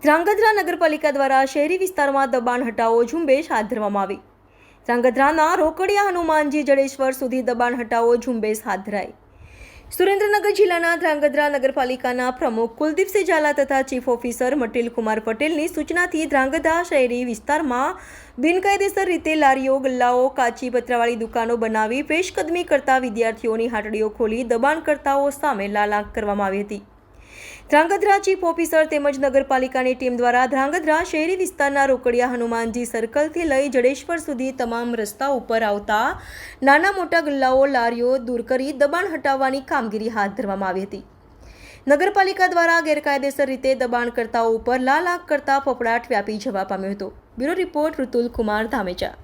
ધ્રાંગધ્રા નગરપાલિકા દ્વારા શહેરી વિસ્તારમાં દબાણ હટાવો ઝુંબેશ હાથ ધરવામાં આવી. ધ્રાંગધ્રાના રોકડિયા હનુમાનજી જડેશ્વર સુધી દબાણ હટાવો ઝુંબેશ હાથ ધરાઈ. સુરેન્દ્રનગર જિલ્લાના ધ્રાંગધ્રા નગરપાલિકાના પ્રમુખ કુલદીપસિંહ ઝાલા તથા ચીફ ઓફિસર મટીલ કુમાર પટેલની સૂચનાથી ધ્રાંગધ્રા શહેરી વિસ્તારમાં બિનકાયદેસર રીતે લારીઓ, ગલ્લાઓ, કાચી પતરાવાળી દુકાનો બનાવી પેશકદમી કરતા વિદ્યાર્થીઓની હાટડીઓ ખોલી દબાણકર્તાઓ સામે લાલાક કરવામાં આવી હતી. ધ્રાંગધ્રા ચીફ ઓફિસર તેમજ નગરપાલિકાની ટીમ દ્વારા ધ્રાંગધ્રા શહેરી વિસ્તારના રોકડિયા હનુમાનજી સર્કલથી લઈ જડેશ્વર સુધી તમામ રસ્તા ઉપર આવતા નાના મોટા ગલ્લાઓ, લારીઓ દૂર કરી દબાણ હટાવવાની કામગીરી હાથ ધરવામાં આવી હતી. નગરપાલિકા દ્વારા ગેરકાયદેસર રીતે દબાણકર્તાઓ ઉપર લાલાક કરતા ફફડાટ વ્યાપી જવા પામ્યો હતો. Bureau report Rutul Kumar Dhamecha.